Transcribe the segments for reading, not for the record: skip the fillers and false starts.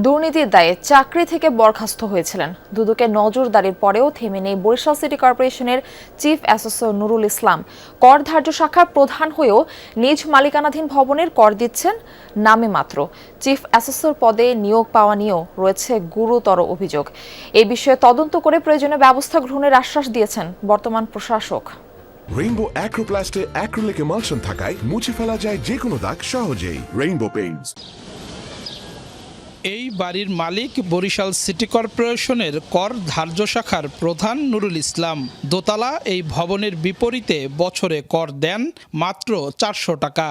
দুর্নীতির দায়ে চাকরি থেকে বরখাস্ত হয়েছিলেন। দুদকের নজরদারির পরেও থেমে নেই বরিশাল সিটি কর্পোরেশনের চিফ অ্যাসেসর নুরুল ইসলাম। কর ধার্য শাখার প্রধান হয়েও নিজ মালিকানাধীন ভবনের কর দিচ্ছেন নামে মাত্র। চিফ অ্যাসেসর পদে নিয়োগ পাওয়া নিয়েও রয়েছে গুরুতর অভিযোগ। এ বিষয়ে তদন্ত করে প্রয়োজনীয় ব্যবস্থা গ্রহণের আশ্বাস দিয়েছেন বর্তমান প্রশাসক। রেইনবো অ্যাক্রোপ্লাস্টে অ্যাক্রিলিক এমালশন থাকায় মুছে ফেলা যায় যে কোনো দাগ সহজেই। Rainbow Paints. এই বাড়ির মালিক বরিশাল সিটি কর্পোরেশনের কর ধার্য শাখার প্রধান নুরুল ইসলাম। দোতলা এই ভবনের বিপরীতে বছরে কর দেন মাত্র 400 টাকা।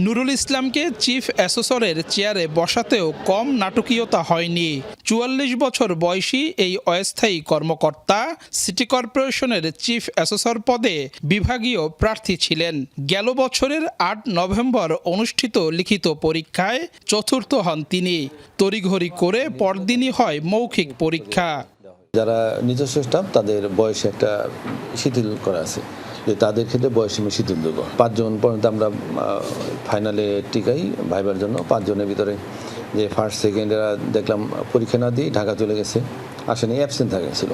নুরুল ইসলামকে চিফ অ্যাসেসরের চেয়ারে বসাতেও কম নাটকীয়তা হয়নি। 44 বছর বয়সী এই অস্থায়ী কর্মকর্তা সিটি কর্পোরেশনের চিফ অ্যাসেসর পদে বিভাগীয় প্রার্থী ছিলেন। গেল বছরের 8 নভেম্বর অনুষ্ঠিত লিখিত পরীক্ষায় চতুর্থ হন তিনি। তড়িঘড়ি করে পরদিনই হয় মৌখিক পরীক্ষা। যারা নিজস্ব স্টাফ তাদের বয়সে একটা শিথিল করা আছে, যে তাদের ক্ষেত্রে বয়সীমা শিথিল দেবো। 5 জন পর্যন্ত আমরা ফাইনালে টিকাই ভাইবার জন্য। 5 জনের ভিতরে যে ফার্স্ট সেকেন্ড এরা দেখলাম পরীক্ষা না দিয়ে ঢাকা চলে গেছে, আসেনি, অ্যাবসেন্ট থাকেছিল।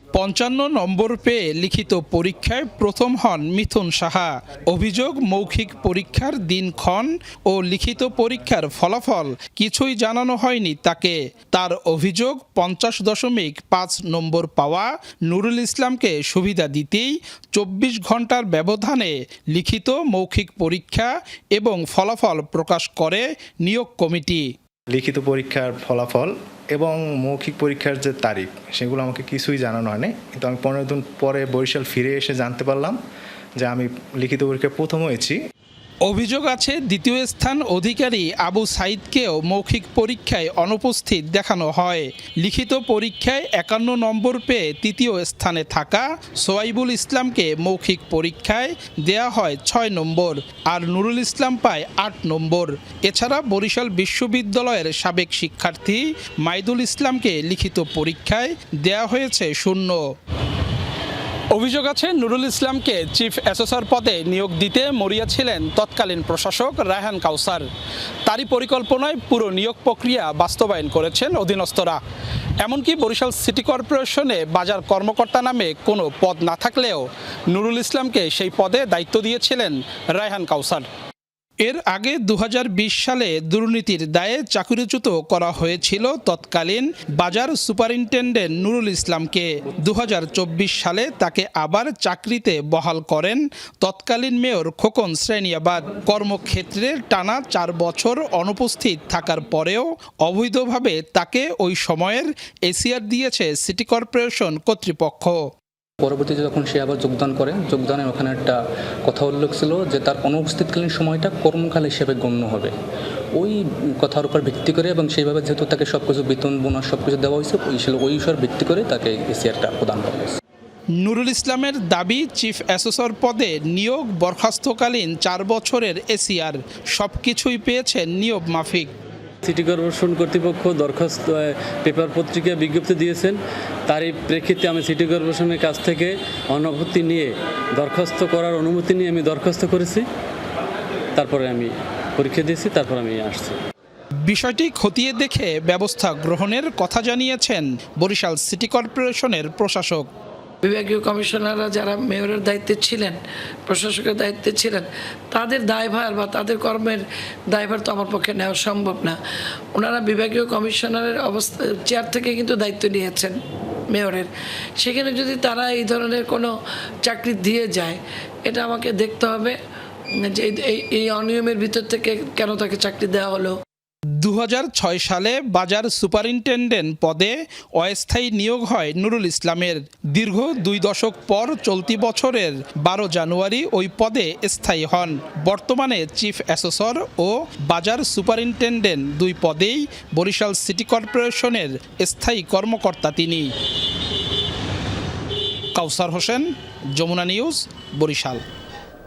55 নম্বর পেয়ে লিখিত পরীক্ষায় প্রথম হন মিথুন সাহা। অভিযোগ, মৌখিক পরীক্ষার দিনক্ষণ ও লিখিত পরীক্ষার ফলাফল কিছুই জানানো হয়নি তাকে। তার অভিযোগ, 50.5 নম্বর পাওয়া নুরুল ইসলামকে সুবিধা দিতেই 24 ঘন্টার ব্যবধানে লিখিত, মৌখিক পরীক্ষা এবং ফলাফল প্রকাশ করে নিয়োগ কমিটি। লিখিত পরীক্ষার ফলাফল এবং মৌখিক পরীক্ষার যে তারিখ সেগুলো আমাকে কিছুই জানানো হয়নি, কিন্তু আমি 15 দিন পরে বরিশাল ফিরে এসে জানতে পারলাম যে আমি লিখিত পরীক্ষায় প্রথম হয়েছি। অভিযোগ আছে, দ্বিতীয় স্থান অধিকারী আবু সাইদকেও মৌখিক পরীক্ষায় অনুপস্থিত দেখানো হয়। লিখিত পরীক্ষায় 51 নম্বর পেয়ে তৃতীয় স্থানে থাকা সোয়াইবুল ইসলামকে মৌখিক পরীক্ষায় দেয়া হয় 6 নম্বর, আর নুরুল ইসলাম পায় 8 নম্বর। এছাড়া বরিশাল বিশ্ববিদ্যালয়ের সাবেক শিক্ষার্থী মাইদুল ইসলামকে লিখিত পরীক্ষায় দেয়া হয়েছে 0। অভিযোগ আছে, নুরুল ইসলামকে চিফ অ্যাসেসর পদে নিয়োগ দিতে মরিয়া ছিলেন তৎকালীন প্রশাসক রায়হান কাউসার। তারই পরিকল্পনায় পুরো নিয়োগ প্রক্রিয়া বাস্তবায়ন করেছেন অধীনস্থরা। এমনকি বরিশাল সিটি কর্পোরেশনে বাজার কর্মকর্তা নামে কোনো পদ না থাকলেও নুরুল ইসলামকে সেই পদে দায়িত্ব দিয়েছিলেন রায়হান কাউসার। এর আগে 2020 সালে দুর্নীতির দায়ে চাকরিচ্যুত করা হয়েছিল তৎকালীন বাজার সুপারিনটেন্ডেন্ট নুরুল ইসলামকে। 2024 সালে তাকে আবার চাকরিতে বহাল করেন তৎকালীন মেয়র খোকন শ্রেণিয়াবাদ। কর্মক্ষেত্রে টানা 4 বছর অনুপস্থিত থাকার পরেও অবৈধভাবে তাকে ওই সময়ের এসিআর দিয়েছে সিটি কর্পোরেশন কর্তৃপক্ষ। পরবর্তীতে যখন সে আবার যোগদান করে, যোগদানের ওখানে একটা কথা উল্লেখ ছিল যে তার অনুপস্থিতকালীন সময়টা কর্মকাল হিসেবে গণ্য হবে। ওই কথার উপর ভিত্তি করে এবং সেইভাবে যেহেতু তাকে সব কিছু বেতন বোনাস সব কিছু দেওয়া হয়েছে, ওই বিষয়ের ভিত্তি করে তাকে এসিআরটা প্রদান করা হয়েছে। নুরুল ইসলামের দাবি, চিফ অ্যাসেসর পদে নিয়োগ বরখাস্তকালীন 4 বছরের এসিআর সবকিছুই পেয়েছেন নিয়ম মাফিক। সিটি কর্পোরেশন কর্তৃপক্ষ দরখাস্ত পেপার পত্রিকায় বিজ্ঞপ্তি দিয়েছেন, তারই প্রেক্ষিতে আমি সিটি কর্পোরেশনের কাছ থেকে অনুমতি নিয়ে দরখাস্ত করার অনুমতি নিয়ে আমি দরখাস্ত করেছি। তারপরে আমি পরীক্ষা দিয়েছি, তারপর আমি আসছি। বিষয়টি খতিয়ে দেখে ব্যবস্থা গ্রহণের কথা জানিয়েছেন বরিশাল সিটি কর্পোরেশনের প্রশাসক। বিভাগীয় কমিশনাররা যারা মেয়রের দায়িত্বে ছিলেন, প্রশাসকের দায়িত্বে ছিলেন, তাদের দায়ভার বা তাদের কর্মের দায়ভার তো আমার পক্ষে নেওয়া সম্ভব না। ওনারা বিভাগীয় কমিশনারের অবস্থা চেয়ার থেকে কিন্তু দায়িত্ব নিয়েছেন মেয়রের। সেখানে যদি তারা এই ধরনের কোনো চাকরি দিয়ে যায়, এটা আমাকে দেখতে হবে যে এই অনিয়মের ভিতর থেকে কেন তাকে চাকরি দেওয়া হলো। 2006 সালে বাজার সুপারিনটেন্ডেন্ট পদে অস্থায়ী নিয়োগ হয় নুরুল ইসলামের। দীর্ঘ 2 দশক পর চলতি বছরের 12 জানুয়ারি ওই পদে স্থায়ী হন। বর্তমানে চিফ অ্যাসেসর ও বাজার সুপারিনটেন্ডেন্ট 2 পদেই বরিশাল সিটি কর্পোরেশনের স্থায়ী কর্মকর্তা তিনি। কাউসার হোসেন, যমুনা নিউজ, বরিশাল।